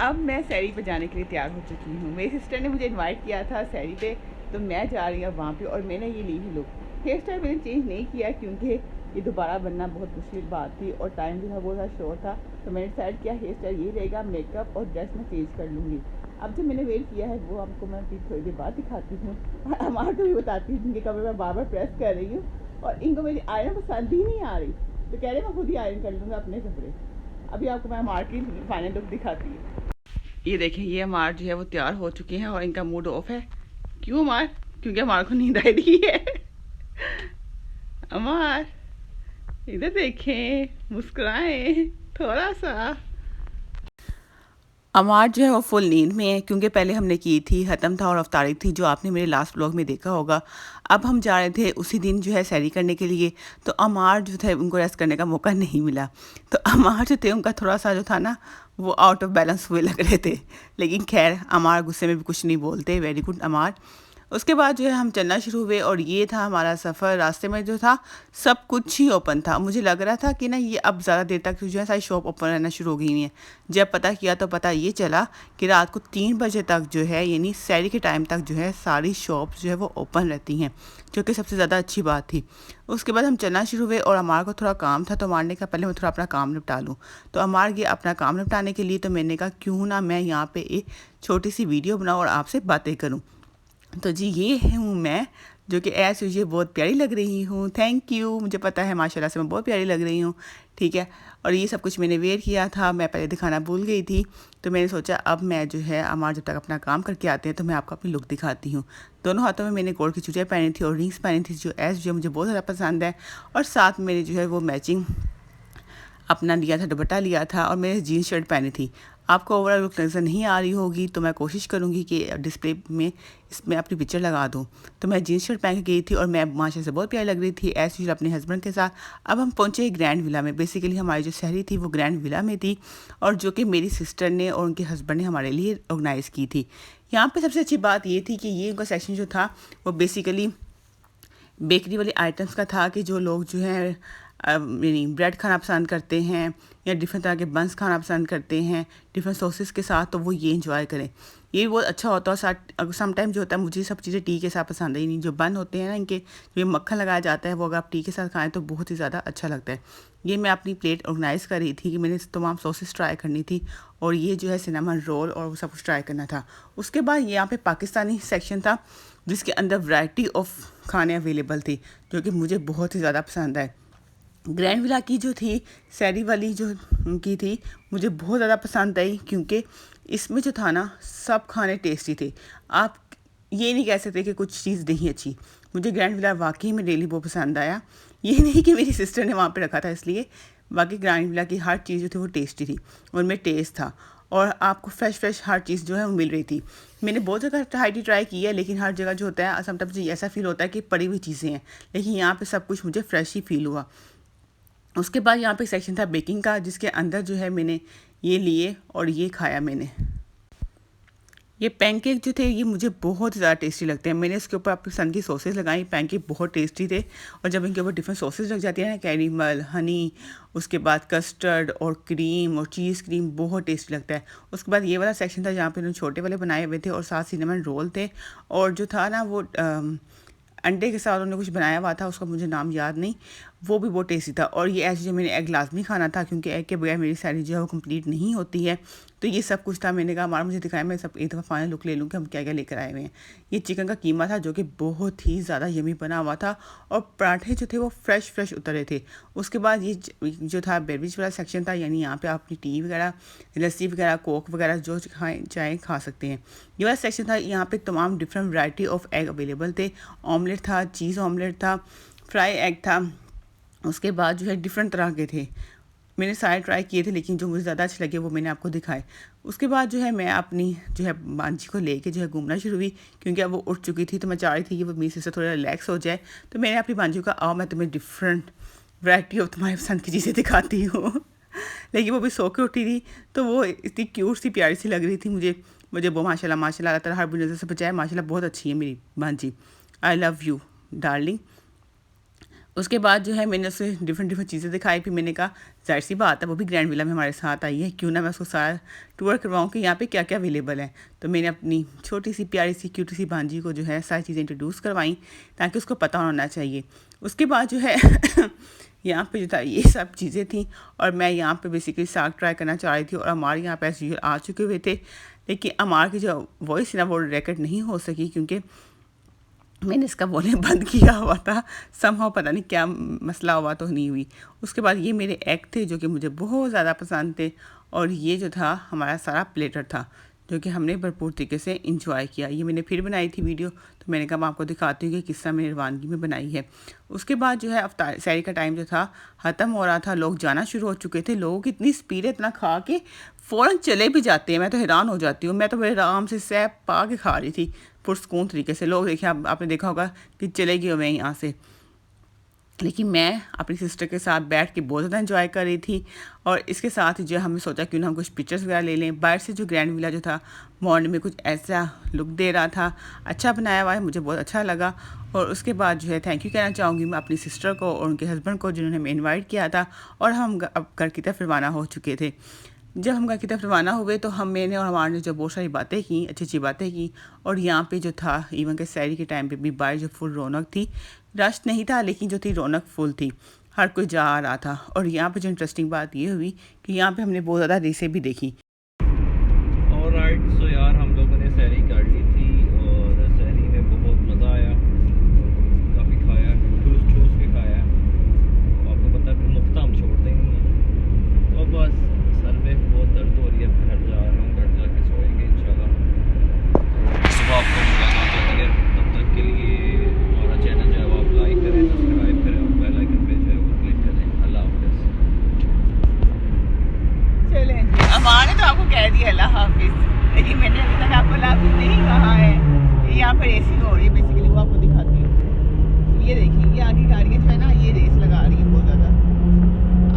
अब मैं सैरी पे जाने के लिए तैयार हो चुकी हूँ। मेरी सिस्टर ने मुझे इनवाइट किया था सैरी पे, तो मैं जा रही हूँ वहाँ पे। और मैंने ये ली ही लुक। हेयर स्टाइल मैंने चेंज नहीं किया क्योंकि ये दोबारा बनना बहुत मुश्किल बात थी और टाइम भी था बहुत ज़्यादा शॉर्ट था। तो मैंने डिसाइड किया हेयर स्टाइल ये रहेगा, मेकअप और ड्रेस मैं चेंज कर लूँगी। अब जो मैंने वेयर किया है वो आपको मैं थोड़ी देर बाद दिखाती हूँ और अमार को भी बताती हूँ जिनके कपड़े मैं बार बार प्रेस कर रही हूँ और इनको मेरी आयरन पसंद ही नहीं आ रही, तो कह रहे मैं खुद ही आयरन कर लूँगा अपने कपड़े। अभी आपको मैं अमार की फाइनल लुक दिखाती हूँ। ये देखें, ये अमार जो है वो तैयार हो चुके हैं और इनका मूड ऑफ है। क्यों अमार? क्योंकि अमार को नींद आई रही है। अमार इधर देखें, मुस्कुराएं थोड़ा सा। अमार जो है वो फुल नींद में है क्योंकि पहले हमने की थी हतम था और अफ्तारी थी, जो आपने मेरे लास्ट ब्लॉग में देखा होगा। अब हम जा रहे थे उसी दिन जो है सैरी करने के लिए, तो अमार जो थे उनको रेस्ट करने का मौका नहीं मिला। तो अमार जो थे उनका थोड़ा सा जो था ना वो आउट ऑफ बैलेंस हुए लग रहे थे। लेकिन खैर अमार गुस्से में भी कुछ नहीं बोलते, वेरी गुड अमार। उसके बाद जो है हम चलना शुरू हुए और ये था हमारा सफ़र। रास्ते में जो था सब कुछ ही ओपन था। मुझे लग रहा था कि ना ये अब ज़्यादा देर तक जो है सारी शॉप ओपन रहना शुरू हो गई हैं। जब पता किया तो पता ये चला कि रात को 3 बजे तक जो है यानी सैरी के टाइम तक जो है सारी शॉप्स जो है वो ओपन रहती हैं, जो कि सबसे ज़्यादा अच्छी बात थी। उसके बाद हम चलना शुरू हुए और अमार को थोड़ा काम था, तो अमार ने कहा पहले मैं थोड़ा अपना काम निपटा लूँ। तो अमार गया अपना काम निपटाने के लिए, तो मैंने कहा क्यों ना मैं यहाँ पे एक छोटी सी वीडियो बनाऊँ और आपसे बातें करूँ। तो जी ये हूँ मैं, जो कि ऐसे मुझे बहुत प्यारी लग रही हूँ। थैंक यू, मुझे पता है माशाल्लाह से मैं बहुत प्यारी लग रही हूँ, ठीक है। और ये सब कुछ मैंने वेयर किया था, मैं पहले दिखाना भूल गई थी। तो मैंने सोचा अब मैं जो है अमार जब तक अपना काम करके आते हैं तो मैं आपको अपनी लुक दिखाती हूँ। दोनों हाथों में मैंने गोल्ड की चूड़ियाँ पहनी थी और रिंग्स पहनी थी, जो जो मुझे बहुत ज़्यादा पसंद है। और साथ में मैंने जो है वो मैचिंग अपना लिया था, दुपट्टा लिया था और मैंने जीन्स शर्ट पहनी थी। आपको ओवरऑल लुक नज़र नहीं आ रही होगी, तो मैं कोशिश करूँगी कि डिस्प्ले में इसमें अपनी पिक्चर लगा दूँ। तो मैं जीन्स शर्ट पहन के गई थी और मैं माशा से बहुत प्यारी लग रही थी ऐसे ही अपने हस्बैंड के साथ। अब हम पहुँचे ग्रैंड विला में। बेसिकली हमारी जो शहरी थी वो ग्रैंड विला में थी और जो कि मेरी सिस्टर ने और उनके हस्बैंड ने हमारे लिए ऑर्गेनाइज़ की थी। यहाँ पर सबसे अच्छी बात ये थी कि ये उनका सेक्शन जो था वो बेसिकली बेकरी वाले आइटम्स का था, कि जो लोग जो है यानी ब्रेड खाना पसंद करते हैं या डिफरेंट तरह के बंस खाना पसंद करते हैं डिफरेंट सॉसेस के साथ, तो वो ये इंजॉय करें। ये बहुत अच्छा होता है। साथ समटाइम जो होता है मुझे सब चीज़ें टी के साथ पसंद है, यानी जो बन होते हैं ना इनके जो ये मक्खन लगाया जाता है वो अगर आप टी के साथ खाएं तो बहुत ही ज़्यादा अच्छा लगता है। ये मैं अपनी प्लेट ऑर्गेनाइज़ कर रही थी कि मैंने तमाम सॉसेस ट्राई करनी थी और ये जो है सिनेमन रोल और वो सब कुछ ट्राई करना था। उसके बाद यहाँ पे पाकिस्तानी सेक्शन था जिसके अंदर वैरायटी ऑफ खाने अवेलेबल थी, जो कि मुझे बहुत ही ज़्यादा पसंद आए। ग्रैंड विला की जो थी सैरी वाली जो की थी मुझे बहुत ज़्यादा पसंद आई, क्योंकि इसमें जो था ना सब खाने टेस्टी थे। आप ये नहीं कह सकते कि कुछ चीज़ नहीं अच्छी। मुझे ग्रैंड विला वाकई में डेली बहुत पसंद आया। ये नहीं कि मेरी सिस्टर ने वहाँ पे रखा था इसलिए, बाकी ग्रैंड विला की हर चीज़ जो थी वो टेस्टी थी, उनमें टेस्ट था और आपको फ्रेश हर चीज़ जो है वो मिल रही थी। मैंने बहुत जगह हाईटी ट्राई की है, लेकिन हर जगह जो होता है समटाइम्स ऐसा फील होता है कि पड़ी हुई चीज़ें हैं, लेकिन यहाँ पे सब कुछ मुझे फ्रेश ही फील हुआ। उसके बाद यहाँ पे एक सेक्शन था बेकिंग का, जिसके अंदर जो है मैंने ये लिए और ये खाया मैंने। ये पैनकेक जो थे ये मुझे बहुत ज़्यादा टेस्टी लगते हैं। मैंने इसके ऊपर अपनी पसंद की सॉसेस लगाई, पैनकेक बहुत टेस्टी थे। और जब इनके ऊपर डिफरेंट सॉसेस लग जाती है ना, कैरीमल, हनी, उसके बाद कस्टर्ड और क्रीम और चीज़ क्रीम, बहुत टेस्टी लगता है। उसके बाद ये वाला सेक्शन था जहाँ पे उन्होंने छोटे वाले बनाए हुए थे और साथ सिनेमन रोल थे और जो था ना वो अंडे के साथ उन्होंने कुछ बनाया हुआ था, उसका मुझे नाम याद नहीं, वो भी बहुत टेस्टी था। और ये ऐसे जो मैंने एग लाजमी खाना था क्योंकि एग के बगैर मेरी सारी जो है वो कंप्लीट नहीं होती है। तो ये सब कुछ था। मैंने कहा हमारा मुझे दिखाया, मैं सब एक दफ़ा फाइनल लुक ले लूँ कि हम क्या क्या लेकर आए हुए हैं। ये चिकन का कीमा था जो कि बहुत ही ज़्यादा यमी बना हुआ था और पराठे जो थे वो फ्रेश उतरे थे। उसके बाद ये जो था बेवरेज वाला सेक्शन था, यानी यहाँ पे आप अपनी टी वगैरह, लस्सी वगैरह, कोक वगैरह जो खाएँ चाहे खा सकते हैं। ये वाला सेक्शन था, यहाँ पे तमाम different variety of egg available थे। ऑमलेट था, चीज़ ऑमलेट था, फ्राई एग था। उसके बाद जो है डिफरेंट तरह के थे। मैंने सारे ट्राई किए थे, लेकिन जो मुझे ज़्यादा अच्छे लगे वो मैंने आपको दिखाए। उसके बाद जो है मैं अपनी जो है बांजी को लेके जो है घूमना शुरू हुई, क्योंकि अब वो उठ चुकी थी। तो मैं चाह रही थी कि वो मेरे से थोड़ा रिलैक्स हो जाए। तो मैंने अपनी बांजी को आओ मैं तुम्हें डिफरेंट वैरायटी ऑफ तुम्हारे पसंद की चीज़ें दिखाती हूँ। लेकिन वो भी सो के उठी थी, तो वो इतनी क्यूट सी प्यारी सी लग रही थी मुझे वो माशाल्लाह अल्लाह ताला हर बुरी नज़र से बचाए। माशाल्लाह बहुत अच्छी है मेरी बांजी। I love you darling. उसके बाद जो है मैंने उसे डिफरेंट चीज़ें दिखाई, फिर मैंने कहा ज़ाहिर सी बात है वो भी ग्रैंड विला में हमारे साथ आई है, क्यों ना मैं उसको सारा टूर करवाऊँ कि यहाँ पे क्या क्या अवेलेबल है। तो मैंने अपनी छोटी सी प्यारी सी क्यूटी सी भांजी को जो है सारी चीज़ें इंट्रोड्यूस करवाई ताकि उसको पता होना चाहिए। उसके बाद जो है यहाँ पे जो था ये सब चीज़ें थी और मैं यहाँ पे बेसिकली साग ट्राई करना चाह रही थी और हमारे यहाँ पे एज आ चुके हुए थे, लेकिन हमारे की जो वॉइस है ना वो रिकॉर्ड नहीं हो सकी क्योंकि मैंने इसका वॉल्यूम बंद किया हुआ था। समहाउ पता नहीं क्या मसला हुआ तो नहीं हुई। उसके बाद ये मेरे एग थे जो कि मुझे बहुत ज़्यादा पसंद थे और ये जो था हमारा सारा प्लेटर था जो कि हमने भरपूर तरीके से इंजॉय किया। ये मैंने फिर बनाई थी वीडियो, तो मैंने कहा मैं आपको दिखाती हूँ कि किस तरह मैंने रवानगी में बनाई है। उसके बाद जो है अब सैरी का टाइम जो था ख़त्म हो रहा था, लोग जाना शुरू हो चुके थे। लोगों की इतनी स्पीड है, इतना खा के फ़ौरन चले भी जाते हैं। मैं तो हैरान हो जाती हूँ। मैं तो बड़े आराम से सह पा के खा रही थी पुरस्कून तरीके से। लोग देखिए, आपने देखा होगा कि चले गए मैं यहाँ से, लेकिन मैं अपनी सिस्टर के साथ बैठ के बहुत ज़्यादा एंजॉय कर रही थी। और इसके साथ जो हमने सोचा क्यों ना हम कुछ पिक्चर्स वगैरह ले लें। बाहर से जो ग्रैंड विला जो था मॉर्निंग में कुछ ऐसा लुक दे रहा था, अच्छा बनाया हुआ है, मुझे बहुत अच्छा लगा। और उसके बाद जो है थैंक यू कहना चाहूँगी मैं अपनी सिस्टर को और उनके हस्बैंड को जिन्होंने हमें इन्वाइट किया था। और हम अब घर की तरफ रवाना हो चुके थे। जब हम घर की तरफ रवाना हुए तो मैंने और हमारे ने जो बहुत सारी बातें की, अच्छी अच्छी बातें की। और यहाँ पे जो था इवन के सैरी के टाइम पे भी बाहर जो फुल रौनक थी, रश नहीं था लेकिन जो थी रौनक फुल थी, हर कोई जा आ रहा था। और यहाँ पे जो इंटरेस्टिंग बात ये हुई कि यहाँ पे हमने बहुत ज़्यादा रेसें भी देखी। ऑलराइट, सो यार हम लोगों ने सैरी कर ली थी और सैरी में बहुत मज़ा आया, काफ़ी खाया, ठूस ठूस के खाया। आपको पता है फिर मुफ्त हम छोड़ते ही नहीं हैं। तो बस सर में बहुत दर्द हो रही है, घर जा रहा हूँ, घर जाके सोएंगे इंशाल्लाह। सुबह आपको मुलाकात होती है, तब तक के लिए हमारा चैनल जो है वो आप लाइक करें, सब्सक्राइब करें और बेल आइकन पे जो है वो क्लिक करें। अल्लाह हाफिज़। चलें जी, हमारे तो आपको कह दिया अल्लाह हाफिज़, लेकिन मैंने अभी तक आपको अल्लाह हाफिज़ नहीं कहा है। यहाँ पर रेसिंग हो रही है बेसिकली, वो आपको दिखाती हूँ। ये देखिए, ये आगे गाड़ियाँ जो है ना ये रेस लगा रही है, बहुत ज़्यादा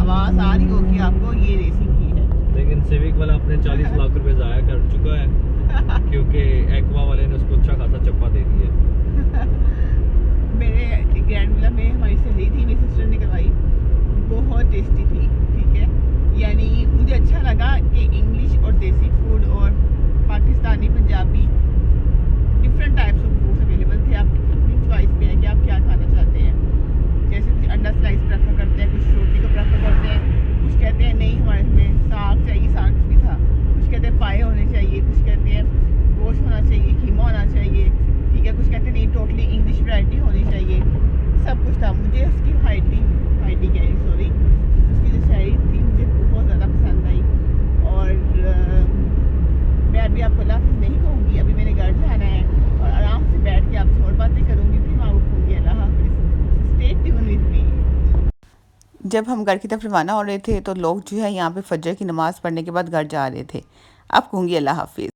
आवाज़ आ रही होगी आपको, ये रेसिंग की है। लेकिन सिविक वाला अपने 40 लाख रुपए ज़ाया कर चुका है क्योंकि एक्वा वाले ने उसको अच्छा खासा चप्पा दे दिया। मेरे ग्रैंड विला में हमारी सहेली थी, मेरी सिस्टर ने करवाई, बहुत टेस्टी थी। ठीक है, यानी मुझे अच्छा लगा कि इंग्लिश और देसी फूड और Pakistani Punjabi different types of foods available थे। आपकी अपनी चॉइस पे है कि आप क्या खाना चाहते हैं। जैसे कुछ अंडा स्लाइस प्रेफर करते हैं, कुछ रोटी को प्रेफर करते हैं, कुछ कहते हैं नहीं हमारे में साग चाहिए, साग भी था, कुछ कहते हैं पाए होने चाहिए, कुछ कहते हैं गोश्त होना चाहिए, कीमा होना चाहिए। ठीक है, कुछ कहते हैं नहीं टोटली इंग्लिश वैरायटी होनी चाहिए। सब कुछ था। मुझे उसकी हाइटी कह रही सॉरी उसकी जो शायरी थी मुझे बहुत ज़्यादा पसंद आई। और मैं अभी आपको अल्लाह हाफिज़ नहीं कहूँगी, अभी मैंने घर जाना है और आराम से बैठ के आपसे और बातें करूँगी, फिर मैं आपको कहूँगी अल्लाह हाफिज़। Stay tune with me. जब हम घर की तरफ रवाना हो रहे थे तो लोग जो है यहाँ पे फजर की नमाज़ पढ़ने के बाद घर जा रहे थे। अब कहूँगी अल्लाह हाफिज़।